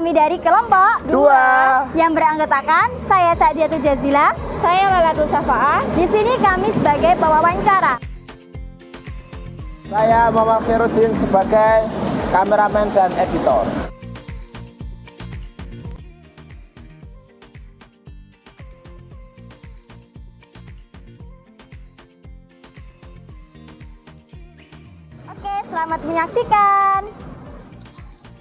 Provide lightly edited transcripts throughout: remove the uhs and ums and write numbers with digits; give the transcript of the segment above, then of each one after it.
Kami dari kelompok 2 yang beranggotakan saya Sa'diatul Jazilah, Saya Lailatul Syafa'ah. di sini kami sebagai pewawancara. Saya Muhammad Khairuddin sebagai kameramen dan editor. Oke, selamat menyaksikan.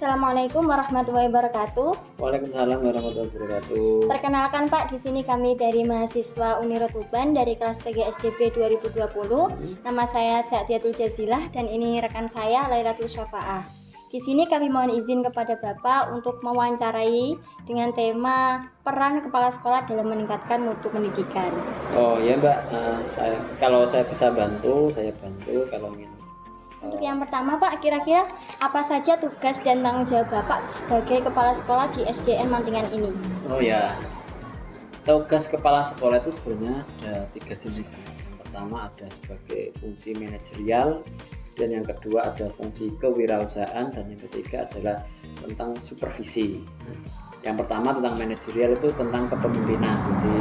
Assalamualaikum warahmatullahi wabarakatuh. Waalaikumsalam warahmatullahi wabarakatuh. Perkenalkan Pak, di sini kami dari mahasiswa Uniro Tuban dari kelas PGSDB 2020. Nama saya Sa'diatul Jazilah dan ini rekan saya Lailatul Syafa'ah. Di sini kami mohon izin kepada Bapak untuk mewawancarai dengan tema peran kepala sekolah dalam meningkatkan mutu pendidikan. Oh ya Mbak, kalau saya bisa bantu, saya bantu. Kalau ingin Untuk yang pertama Pak, kira-kira apa saja tugas dan tanggung jawab Bapak sebagai kepala sekolah di SDN Mantingan ini? Oh ya, tugas kepala sekolah itu sebenarnya ada 3 jenis. Yang pertama ada sebagai fungsi manajerial, dan yang kedua ada fungsi kewirausahaan, dan yang ketiga adalah tentang supervisi. Yang pertama tentang manajerial itu tentang kepemimpinan, jadi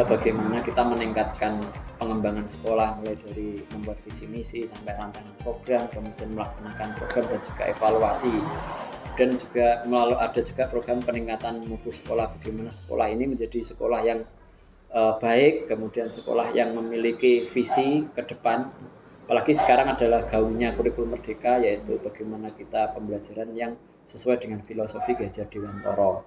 bagaimana kita meningkatkan pengembangan sekolah mulai dari membuat visi misi sampai rancangan program, kemudian melaksanakan program dan juga evaluasi, dan juga ada juga program peningkatan mutu sekolah, bagaimana sekolah ini menjadi sekolah yang baik, kemudian sekolah yang memiliki visi ke depan. Apalagi sekarang adalah gaungnya kurikulum merdeka, yaitu bagaimana kita pembelajaran yang sesuai dengan filosofi Ki Dewantoro.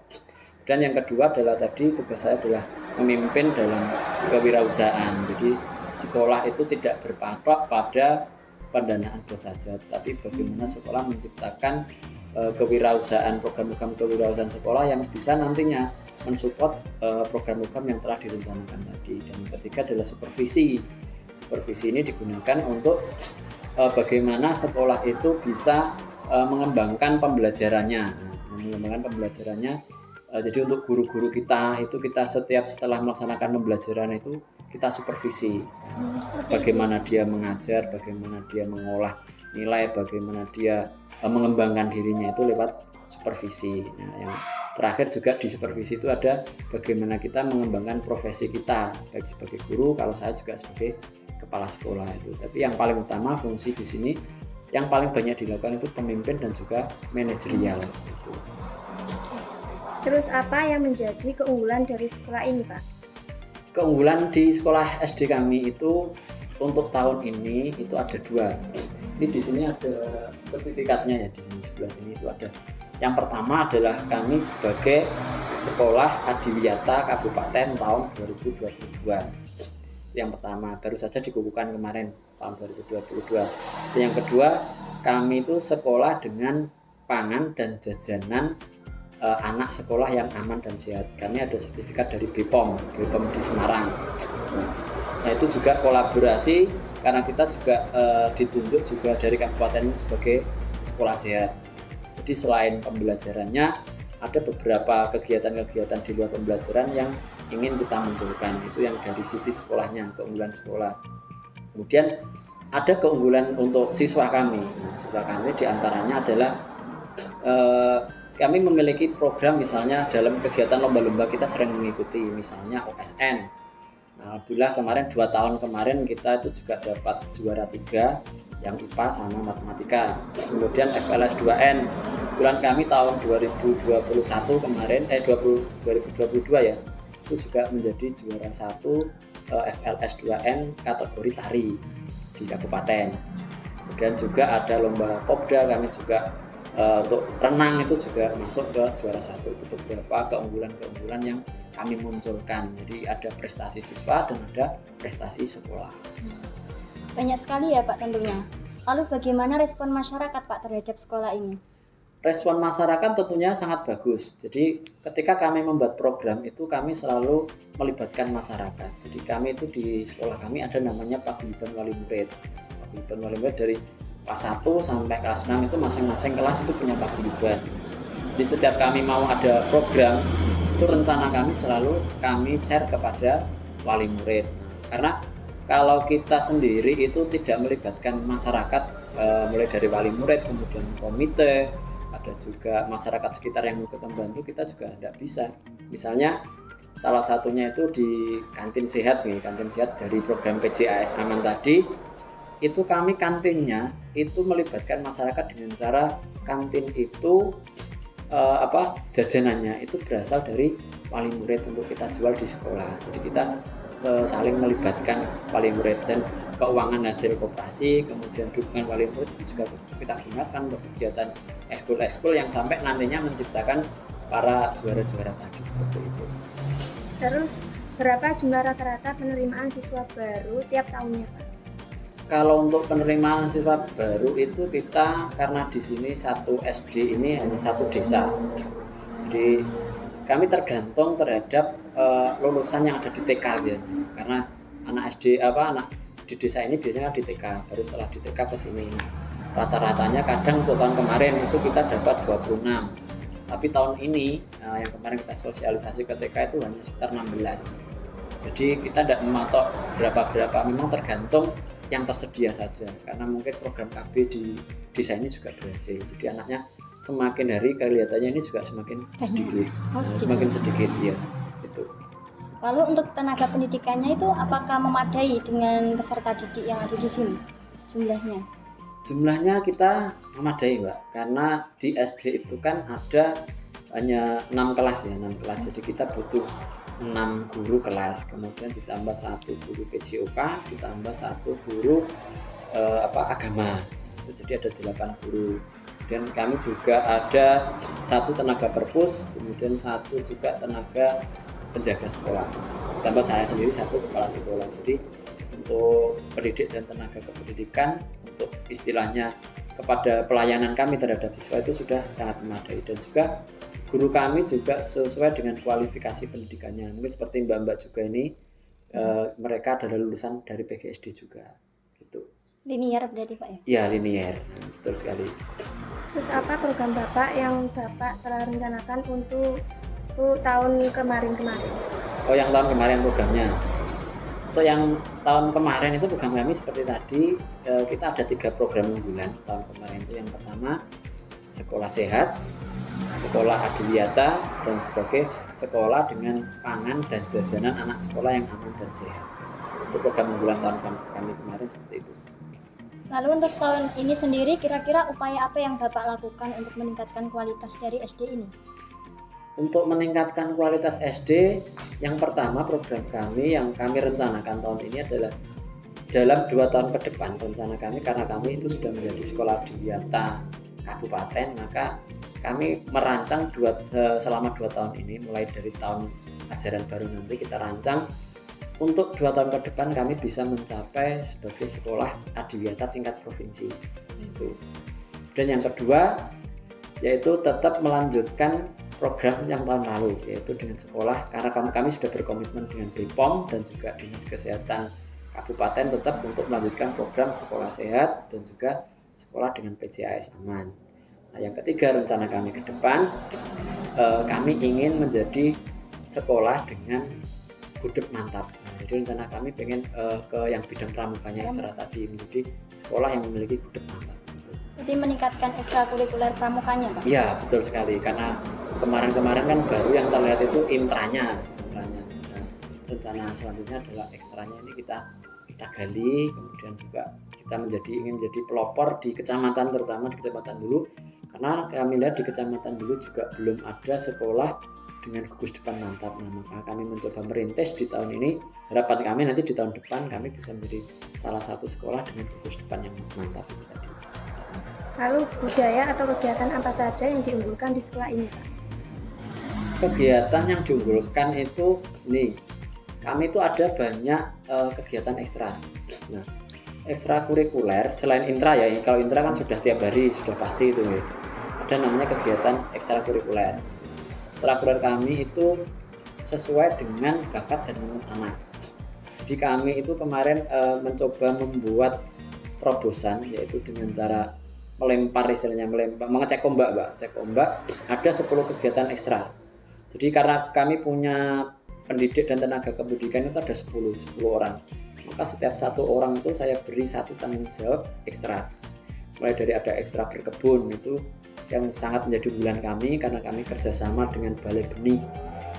Dan yang kedua adalah tadi tugas saya adalah memimpin dalam kewirausahaan. Jadi sekolah itu tidak berpatok pada pendanaan saja, tapi bagaimana sekolah menciptakan kewirausahaan, program-program kewirausahaan sekolah yang bisa nantinya mensupport program-program yang telah direncanakan tadi. Dan yang ketiga adalah supervisi. Supervisi ini digunakan untuk bagaimana sekolah itu bisa mengembangkan pembelajarannya. Jadi untuk guru-guru kita itu setelah melaksanakan pembelajaran itu kita supervisi. Bagaimana dia mengajar, bagaimana dia mengolah nilai, bagaimana dia mengembangkan dirinya itu lewat supervisi. Nah, yang terakhir juga di supervisi itu ada bagaimana kita mengembangkan profesi kita, baik sebagai guru, kalau saya juga sebagai kepala sekolah itu. Tapi yang paling utama fungsi di sini yang paling banyak dilakukan itu pemimpin dan juga manajerial gitu. Terus apa yang menjadi keunggulan dari sekolah ini Pak? Keunggulan di sekolah SD kami itu untuk tahun ini itu ada 2. Ini di sini ada sertifikatnya ya, di sini sebelah sini itu ada. Yang pertama adalah kami sebagai sekolah adiwiyata kabupaten tahun 2022. Yang pertama baru saja dikukuhkan kemarin tahun 2022. Yang kedua, kami itu sekolah dengan pangan dan jajanan anak sekolah yang aman dan sehat. Kami ada sertifikat dari BPOM di Semarang. Nah, itu juga kolaborasi karena kita juga ditunjuk juga dari kabupaten sebagai sekolah sehat. Jadi selain pembelajarannya, ada beberapa kegiatan-kegiatan di luar pembelajaran yang ingin kita munculkan. Itu yang dari sisi sekolahnya, keunggulan sekolah. Kemudian ada keunggulan untuk siswa kami. Nah, siswa kami diantaranya adalah kami memiliki program, misalnya dalam kegiatan lomba-lomba kita sering mengikuti, misalnya OSN. Nah, alhamdulillah kemarin 2 tahun kemarin kita itu juga dapat juara 3 yang IPA sama matematika. Kemudian FLS 2N. Bulan kami tahun 2021 kemarin 2022 ya. Itu juga menjadi juara 1 FLS 2N kategori tari di kabupaten. Kemudian juga ada lomba Popda, kami juga untuk renang itu juga masuk ke juara 1. Itu beberapa keunggulan-keunggulan yang kami munculkan. Jadi ada prestasi siswa dan ada prestasi sekolah. Banyak sekali ya Pak tentunya. Lalu bagaimana respon masyarakat Pak terhadap sekolah ini? Respon masyarakat tentunya sangat bagus. Jadi ketika kami membuat program itu kami selalu melibatkan masyarakat. Jadi kami itu di sekolah kami ada namanya paguyuban wali murid. Paguyuban wali murid dari kelas 1 sampai kelas 6 itu masing-masing kelas itu punya paguyuban. Di setiap kami mau ada program itu rencana kami selalu kami share kepada wali murid. Karena kalau kita sendiri itu tidak melibatkan masyarakat mulai dari wali murid, kemudian komite, ada juga masyarakat sekitar yang ikut membantu, kita juga tidak bisa. Misalnya salah satunya itu di kantin sehat nih, kantin sehat dari program PJAS Aman tadi, itu kami kantinnya itu melibatkan masyarakat dengan cara kantin itu jajanannya itu berasal dari wali murid untuk kita jual di sekolah. Jadi kita saling melibatkan wali murid, dan keuangan hasil koperasi kemudian dukungan wali murid juga kita gunakan untuk kegiatan ekskul yang sampai nantinya menciptakan para juara-juara tadi seperti itu. Terus berapa jumlah rata-rata penerimaan siswa baru tiap tahunnya, Pak? Kalau untuk penerimaan siswa baru itu kita, karena di sini satu SD ini hanya satu desa, jadi kami tergantung terhadap lulusan yang ada di TK biasanya, karena anak SD anak di desa ini biasanya di TK, baru setelah di TK ke sini. Rata-ratanya kadang untuk tahun kemarin itu kita dapat 26, tapi tahun ini yang kemarin kita sosialisasi ke TK itu hanya sekitar 16. Jadi kita tidak mematok berapa, memang tergantung yang tersedia saja, karena mungkin program KB di desa ini juga berhasil, jadi anaknya semakin hari kelihatannya ini juga semakin sedikit, semakin sedikit ya gitu. Lalu untuk tenaga pendidikannya itu apakah memadai dengan peserta didik yang ada di sini jumlahnya? Jumlahnya kita memadai, Mbak, karena di SD itu kan ada hanya 6 kelas ya, 6 kelas, jadi kita butuh 6 guru kelas, kemudian ditambah 1 guru PJOK, ditambah 1 guru agama, jadi ada 8 guru. Dan kami juga ada 1 tenaga perpus, kemudian 1 juga tenaga penjaga sekolah, ditambah saya sendiri 1 kepala sekolah. Jadi untuk pendidik dan tenaga kependidikan, untuk istilahnya kepada pelayanan kami terhadap siswa itu sudah sangat memadai, dan juga guru kami juga sesuai dengan kualifikasi pendidikannya. Mungkin seperti mbak-mbak juga ini, mereka adalah lulusan dari PGSD juga gitu. Linier berarti, Pak ya? Iya, linier, betul sekali. Terus apa program Bapak yang Bapak telah rencanakan untuk tahun kemarin-kemarin? Oh, yang tahun kemarin programnya. Untuk yang tahun kemarin itu program kami seperti tadi, kita ada 3 program unggulan tahun kemarin itu. Yang pertama sekolah sehat, sekolah adiwiyata, dan sebagai sekolah dengan pangan dan jajanan anak sekolah yang aman dan sehat. Itu program unggulan tahun kami kemarin seperti itu. Lalu untuk tahun ini sendiri, kira-kira upaya apa yang Bapak lakukan untuk meningkatkan kualitas dari SD ini? Untuk meningkatkan kualitas SD, yang pertama program kami yang kami rencanakan tahun ini adalah dalam 2 tahun ke depan, rencana kami karena kami itu sudah menjadi sekolah adiwiyata kabupaten, maka kami merancang selama 2 tahun ini, mulai dari tahun ajaran baru nanti kita rancang untuk 2 tahun ke depan kami bisa mencapai sebagai sekolah adiwiyata tingkat provinsi itu. Dan yang kedua yaitu tetap melanjutkan program yang tahun lalu, yaitu dengan sekolah, karena kami sudah berkomitmen dengan BPOM dan juga Dinas Kesehatan Kabupaten tetap untuk melanjutkan program sekolah sehat dan juga sekolah dengan PJAS aman. Nah, yang ketiga rencana kami ke depan, kami ingin menjadi sekolah dengan gudeg mantap. Nah, jadi rencana kami pengen ke yang bidang pramuganya ekstra tadi, menjadi sekolah yang memiliki gudeg mantap. Jadi meningkatkan ekstrakurikuler pramukanya, Pak? Iya, betul sekali, karena kemarin-kemarin kan baru yang terlihat itu intranya. Nah, rencana selanjutnya adalah ekstranya ini kita gali, kemudian juga kita ingin menjadi pelopor di kecamatan, terutama di kecamatan Dulu, karena kami lihat di kecamatan Dulu juga belum ada sekolah dengan gugus depan mantap. Nah, maka kami mencoba merintis di tahun ini. Harapan kami nanti di tahun depan kami bisa menjadi salah satu sekolah dengan gugus depan yang mantap itu tadi. Lalu budaya atau kegiatan apa saja yang diunggulkan di sekolah ini, Pak? Kegiatan yang diunggulkan itu nih, kami itu ada banyak kegiatan ekstra. Nah, ekstrakurikuler selain intra ya, kalau intra kan sudah tiap hari, sudah pasti itu ya. Ada namanya kegiatan ekstrakurikuler. Ekstrakurikuler kami itu sesuai dengan bakat dan minat anak. Jadi kami itu kemarin mencoba membuat terobosan, yaitu dengan cara mengecek ombak, Mbak. Cek ombak, ada 10 kegiatan ekstra. Jadi karena kami punya pendidik dan tenaga kependidikan itu ada 10 orang. Maka setiap 1 orang itu saya beri 1 tanggung jawab ekstra. Mulai dari ada ekstra berkebun, itu yang sangat menjadi unggulan kami karena kami kerjasama dengan Balai Benih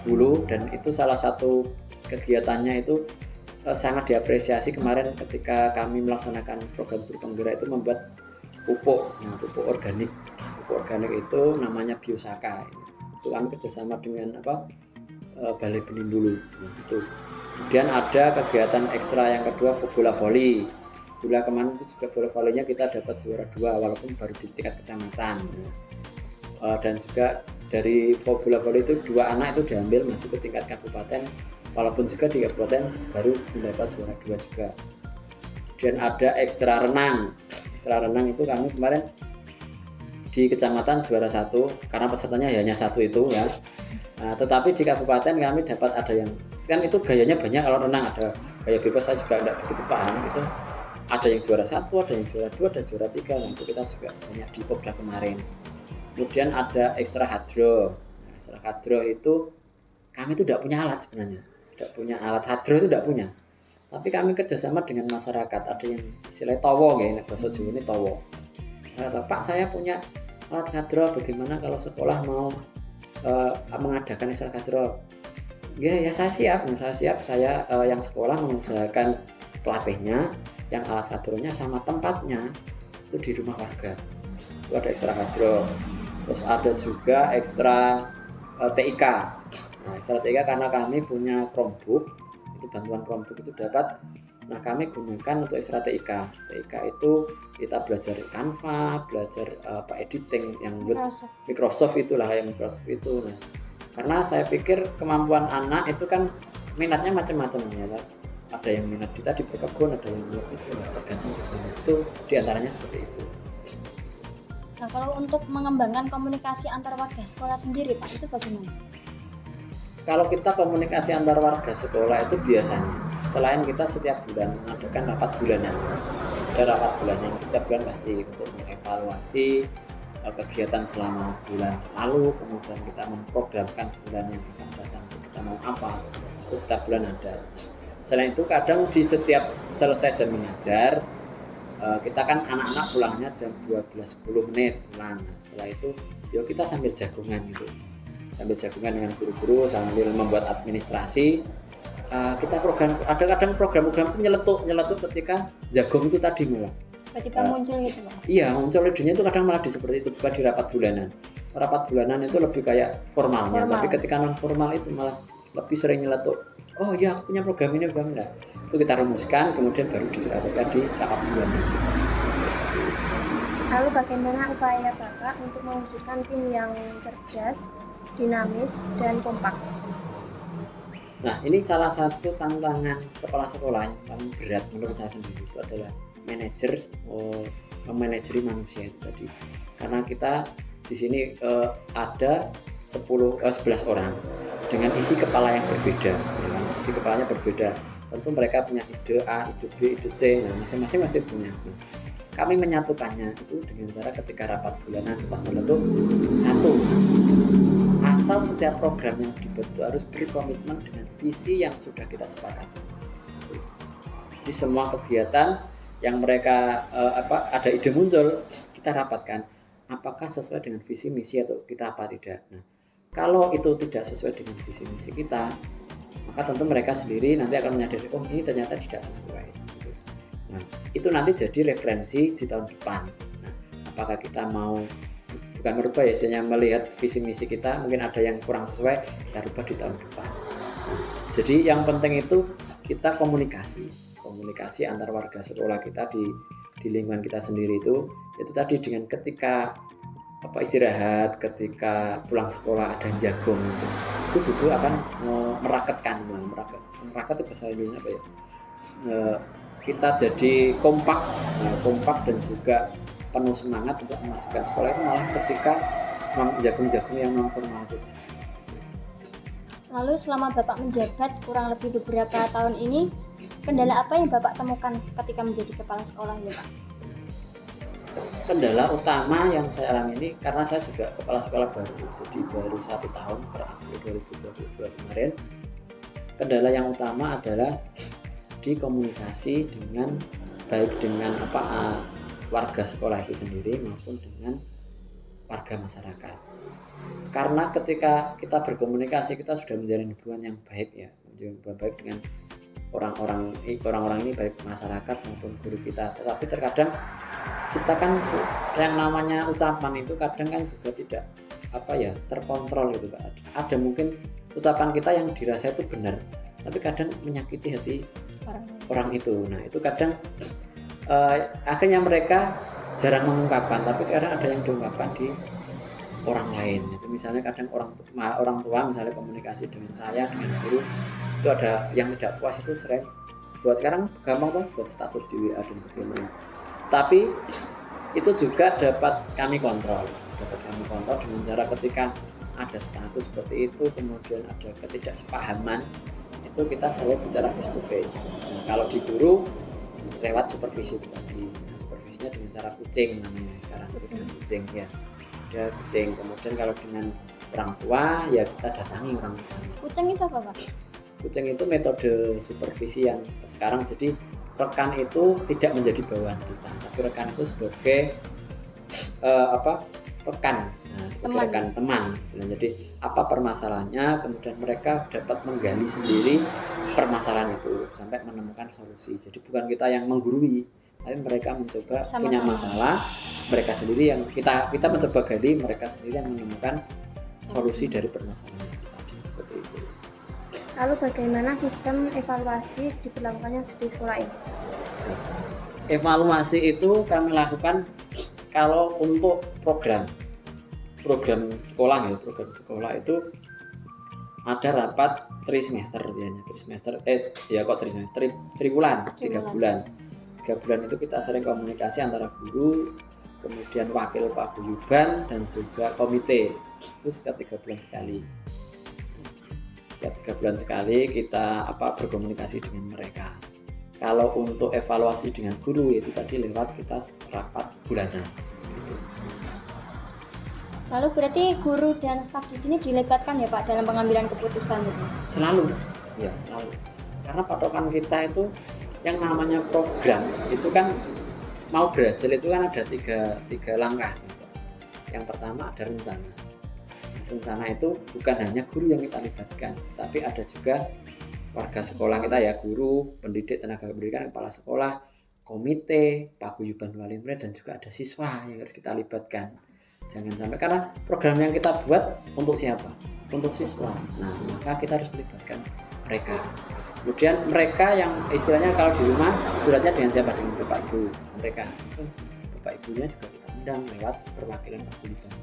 Hulu, dan itu salah satu kegiatannya itu sangat diapresiasi kemarin ketika kami melaksanakan program guru penggerak itu membuat pupuk, pupuk organik. Pupuk organik itu namanya Biosaka. Itu kami kerjasama dengan Balai Benih Hulu. Itu. Kemudian ada kegiatan ekstra yang kedua, bola voli. Bola kemarin itu juga bola volinya kita dapat juara 2 walaupun baru di tingkat kecamatan. Dan juga dari bola voli itu 2 anak itu diambil masuk ke tingkat kabupaten, walaupun juga di kabupaten baru mendapat juara 2 juga. Kemudian ada ekstra renang. Ekstra renang itu kami kemarin di kecamatan juara 1 karena pesertanya hanya 1 itu ya. Nah, tetapi di kabupaten kami dapat ada yang kan itu gayanya banyak, kalau renang ada gaya bebas, saya juga tidak begitu paham itu. Ada yang juara 1, ada yang juara 2, ada juara 3. Nah, itu kita juga banyak di Popda kemarin. Kemudian ada ekstra hadro. Nah, ekstra hadro itu kami itu tidak punya alat sebenarnya. Tidak punya alat hadro, itu tidak punya. Tapi kami kerjasama dengan masyarakat. Ada yang istilahnya towo, ya, bahasa Jawa ini towo. Kata, Pak, saya punya alat hadro, bagaimana kalau sekolah mau mengadakan ekstra hadro? Ya saya siap. Saya yang sekolah mengusahakan pelatihnya, yang alat hadronya sama tempatnya itu di rumah warga. Itu ada ekstra hadro. Terus ada juga ekstra TIK. Nah, ekstra TIK karena kami punya Chromebook, itu bantuan Chromebook itu dapat. Nah, kami gunakan untuk ekstra TIK. TIK itu kita belajar Canva, belajar editing yang Microsoft itulah, kayak Microsoft itu. Nah, karena saya pikir kemampuan anak itu kan minatnya macam-macam ya. Ada yang minat kita di berkebun, ada yang minat itu, tergantung sesuatu. Itu diantaranya seperti itu. Nah, kalau untuk mengembangkan komunikasi antar warga sekolah sendiri, Pak, itu bagaimana? Kalau kita komunikasi antar warga sekolah itu biasanya selain kita setiap bulan mengadakan rapat bulanan, ada rapat bulanan setiap bulan pasti untuk mengevaluasi kegiatan selama bulan lalu, kemudian kita memprogramkan bulan yang akan datang kita mau apa, itu setiap bulan ada. Selain itu kadang di setiap selesai jam mengajar, kita kan anak-anak pulangnya jam 12.10 pulang. Nah, setelah itu yuk kita sambil jagungan gitu, sambil jagungan dengan guru-guru sambil membuat administrasi. Kita ada kadang program-program itu nyeletuk ketika jagung itu tadi mulai Tiba-tiba muncul gitu, Pak? Iya, muncul idenya itu kadang malah di seperti itu, bukan di rapat bulanan. Rapat bulanan itu lebih kayak formalnya, tapi ketika non formal itu malah lebih sering nyeletuk. Oh iya, aku punya program ini, enggak. Itu kita rumuskan, kemudian baru diterapkan di rapat bulanan. Lalu bagaimana upaya Bapak untuk mewujudkan tim yang cerdas, dinamis, dan kompak? Nah, ini salah satu tantangan kepala sekolah yang paling berat menurut saya sendiri, itu adalah memanajeri manusia itu tadi. Karena kita di sini ada 11 orang dengan isi kepala yang berbeda, ya kan? Isi kepalanya berbeda. Tentu mereka punya ide A, ide B, ide C, nah masing-masing masih punya. Kami menyatukannya itu dengan cara ketika rapat bulanan pas itu satu. Asal setiap program yang dibuat itu harus berkomitmen dengan visi yang sudah kita sepakati. Di semua kegiatan yang mereka ada ide muncul, kita rapatkan apakah sesuai dengan visi misi atau kita apa tidak. Nah, kalau itu tidak sesuai dengan visi misi kita, maka tentu mereka sendiri nanti akan menyadari, oh ini ternyata tidak sesuai. Nah, itu nanti jadi referensi di tahun depan. Nah, apakah kita mau bukan merubah ya, istilahnya melihat visi misi kita, mungkin ada yang kurang sesuai, kita rubah di tahun depan. Nah, jadi yang penting itu kita komunikasi antar warga sekolah kita di lingkungan kita sendiri itu tadi dengan ketika istirahat, ketika pulang sekolah ada jagung itu justru akan merakatkan. Merakat itu bahasa Indonesia apa ya? Kita jadi kompak dan juga penuh semangat untuk memajukan sekolah itu malah ketika jagung-jagung yang non formal itu. Lalu selama Bapak menjabat kurang lebih beberapa tahun ini, kendala apa yang Bapak temukan ketika menjadi kepala sekolah ya, Pak? Kendala utama yang saya alami ini karena saya juga kepala sekolah baru, jadi baru 1 tahun per April 2022 kemarin. Kendala yang utama adalah di komunikasi dengan baik dengan warga sekolah itu sendiri maupun dengan warga masyarakat. Karena ketika kita berkomunikasi, kita sudah menjalin hubungan yang baik ya, menjalin hubungan baik dengan orang-orang ini, baik masyarakat maupun guru kita. Tetapi terkadang kita kan yang namanya ucapan itu kadang kan juga tidak terkontrol gitu Pak. Ada mungkin ucapan kita yang dirasa itu benar, tapi kadang menyakiti hati orang itu. Nah itu kadang akhirnya mereka jarang mengungkapkan, tapi kadang ada yang diungkapkan di orang lain. Itu misalnya kadang orang tua misalnya komunikasi dengan saya, dengan guru, itu ada yang tidak puas, itu sering buat sekarang gampang tuh buat status di WA dan bagaimana. Tapi itu juga dapat kami kontrol dengan cara ketika ada status seperti itu, kemudian ada ketidaksepahaman, itu kita selalu bicara face to face. Nah, kalau di guru lewat supervisi tadi. Nah, supervisinya dengan cara kucing namanya sekarang, dengan kucing ya. Ada kucing. Kemudian kalau dengan orang tua ya kita datangi orang tuanya. Kucing itu apa Pak? Kucing itu metode supervisi yang sekarang, jadi rekan itu tidak menjadi bawahan kita, tapi rekan itu sebagai rekan, sebagai rekan teman. Jadi apa permasalahannya, kemudian mereka dapat menggali sendiri permasalahan itu sampai menemukan solusi. Jadi bukan kita yang menggurui, tapi mereka mencoba punya masalah, mereka sendiri yang kita mencoba gali, mereka sendiri yang menemukan solusi dari permasalahan itu tadi, seperti itu. Lalu bagaimana sistem evaluasi diberlakukannya di sekolah ini? Evaluasi itu kami lakukan kalau untuk program sekolah ya, program sekolah itu ada rapat trimester biasanya, triwulan, 3 bulan. 3 bulan itu kita sering komunikasi antara guru, kemudian wakil paguyuban dan juga komite. Itu setiap 3 bulan sekali. Setiap 3 bulan sekali kita berkomunikasi dengan mereka. Kalau untuk evaluasi dengan guru itu tadi lewat kita rapat bulanan. Gitu. Lalu berarti guru dan staf di sini dilibatkan ya Pak dalam pengambilan keputusan itu? Selalu, ya selalu. Karena patokan kita itu yang namanya program itu kan mau berhasil itu kan ada tiga langkah. Yang pertama ada rencana. Rencana itu bukan hanya guru yang kita libatkan, tapi ada juga warga sekolah kita ya, guru, pendidik, tenaga pendidikan, kepala sekolah, komite, paguyuban wali murid, dan juga ada siswa yang harus kita libatkan. Jangan sampai, karena program yang kita buat untuk siapa? Untuk siswa. Nah, maka kita harus melibatkan mereka. Kemudian mereka yang istilahnya kalau di rumah suratnya dengan siapa? Dengan Bapak Ibu. Mereka, Bapak Ibunya juga kita undang lewat perwakilan paguyuban.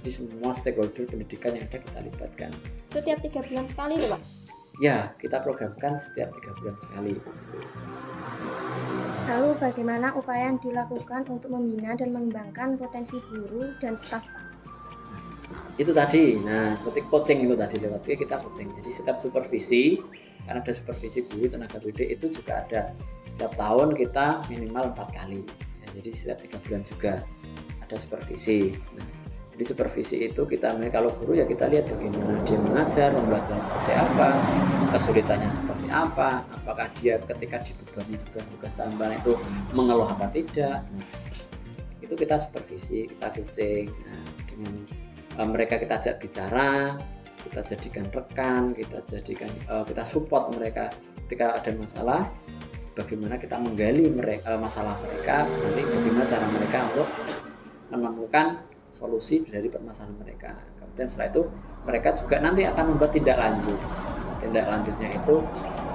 Jadi semua stakeholder pendidikan yang ada kita libatkan. Setiap 3 bulan sekali tuh Pak? Ya, kita programkan setiap 3 bulan sekali. Lalu bagaimana upaya yang dilakukan untuk membina dan mengembangkan potensi guru dan staf? Itu tadi, nah seperti coaching itu tadi lewat kita coaching. Jadi setiap supervisi, karena ada supervisi guru, tenaga pendidik itu juga ada. Setiap tahun kita minimal 4 kali. Ya, jadi setiap 3 bulan juga ada supervisi. Nah, jadi supervisi itu kita, kalau guru ya kita lihat bagaimana dia mengajar, pembelajaran seperti apa, kesulitannya seperti apa, apakah dia ketika dibebani tugas-tugas tambahan itu mengeluh apa tidak. Nah, itu kita supervisi, kita coaching. Nah, dengan mereka kita ajak bicara, kita jadikan rekan, kita support mereka ketika ada masalah, bagaimana kita menggali masalah mereka, nanti bagaimana cara mereka untuk menemukan solusi dari permasalahan mereka. Kemudian setelah itu mereka juga nanti akan membuat tindak lanjut. Tindak lanjutnya itu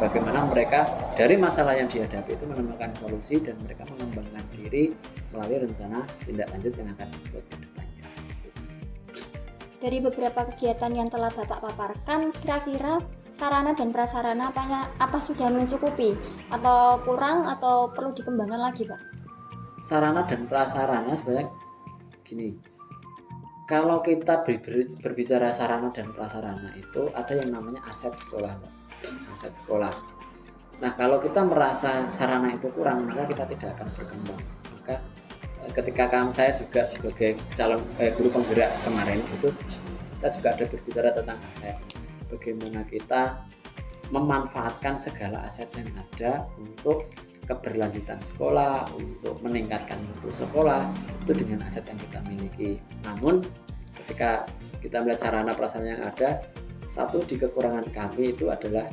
bagaimana mereka dari masalah yang dihadapi itu menemukan solusi dan mereka mengembangkan diri melalui rencana tindak lanjut yang akan dibuat ke depannya. Dari beberapa kegiatan yang telah Bapak paparkan, kira-kira sarana dan prasarana apa sudah mencukupi atau kurang atau perlu dikembangkan lagi Pak? Sarana dan prasarana sebenarnya gini. Kalau kita berbicara sarana dan prasarana itu ada yang namanya aset sekolah, Pak. Aset sekolah. Nah, kalau kita merasa sarana itu kurang, maka kita tidak akan berkembang. Maka ketika saya juga sebagai calon guru penggerak kemarin itu, kita juga ada berbicara tentang aset. Bagaimana kita memanfaatkan segala aset yang ada untuk keberlanjutan sekolah, untuk meningkatkan mutu sekolah, itu dengan aset yang kita miliki. Namun ketika kita melihat sarana prasarana yang ada, satu di kekurangan kami itu adalah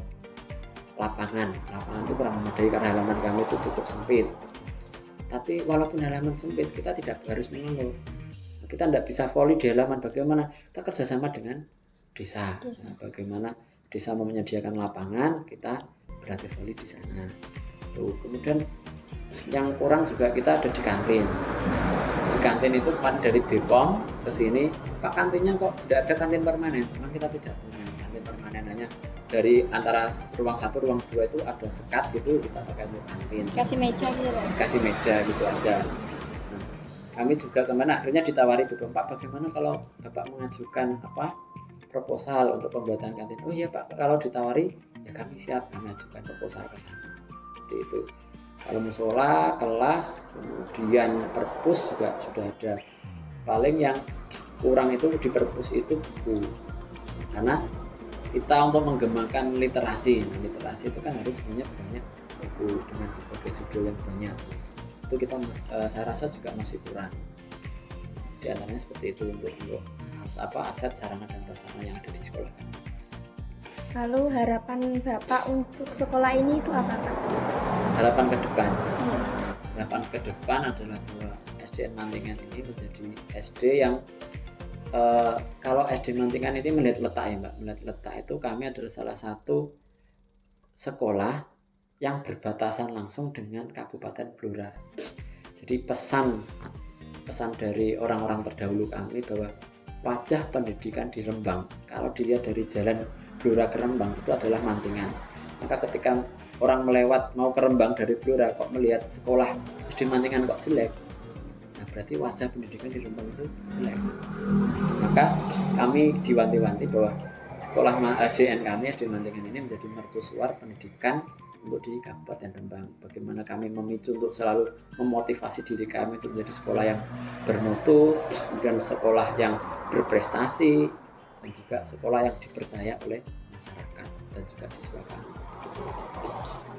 lapangan itu kurang memadai karena halaman kami itu cukup sempit. Tapi walaupun halaman sempit, kita tidak harus mengeluh. Kita tidak bisa voli di halaman, bagaimana? Kita kerjasama dengan desa. Nah, bagaimana desa menyediakan lapangan, kita berlatih voli di sana. Tuh. Kemudian yang kurang juga kita ada di kantin. Di kantin itu kan dari BPOM ke sini, Pak kantinnya kok tidak ada kantin permanen? Memang kita tidak punya kantin permanen, hanya dari antara ruang 1, ruang 2 itu ada sekat gitu, kita pakai untuk kantin. Kasih meja gitu Pak. Kasih meja gitu aja. Nah, kami juga kemana akhirnya ditawari BPOM, Pak bagaimana kalau Bapak mengajukan proposal untuk pembuatan kantin? Oh iya Pak, kalau ditawari ya kami siap, kami ajukan proposal ke sana. Seperti itu. Kalau musola, kelas, kemudian perpus juga sudah ada. Paling yang kurang itu di perpus itu buku. Karena kita untuk mengembangkan literasi. Nah, literasi itu kan harus banyak buku dengan berbagai judul yang banyak. Itu kita saya rasa juga masih kurang. Di antaranya seperti itu untuk aset sarana dan prasarana yang ada di sekolah kami. Lalu harapan Bapak untuk sekolah ini itu apa Pak? Harapan ke depan. Harapan ke depan adalah bahwa SDN Mantingan ini menjadi SD yang kalau SD Mantingan ini melihat letak ya Mbak, melihat letak itu kami adalah salah satu sekolah yang berbatasan langsung dengan Kabupaten Blora. Jadi pesan dari orang-orang terdahulu kami bahwa wajah pendidikan di Rembang, kalau dilihat dari jalan Blora ke Rembang itu adalah Mantingan. Maka ketika orang melewat mau ke Rembang dari Blora kok melihat sekolah SD Mantingan kok jelek, nah berarti wajah pendidikan di Rembang itu jelek. Maka kami diwanti-wanti bahwa sekolah SDN kami, SD Mantingan ini menjadi mercusuar pendidikan untuk di Kabupaten Rembang. Bagaimana kami memicu untuk selalu memotivasi diri kami untuk menjadi sekolah yang bermutu, dan sekolah yang berprestasi, dan juga sekolah yang dipercaya oleh masyarakat dan juga siswa kami.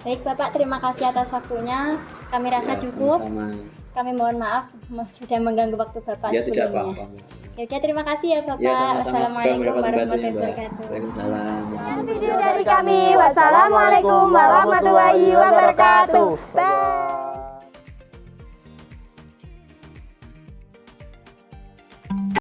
Baik Bapak, terima kasih atas waktunya. Kami rasa cukup. Sama-sama. Kami mohon maaf sudah mengganggu waktu Bapak Ya, tidak sebelumnya. apa-apa. Oke, terima kasih ya Bapak. Ya, sama-sama. Assalamualaikum warahmatullahi Mbak. wabarakatuh. Waalaikumsalam. Video dari kami. Wassalamualaikum warahmatullahi wabarakatuh. Bye.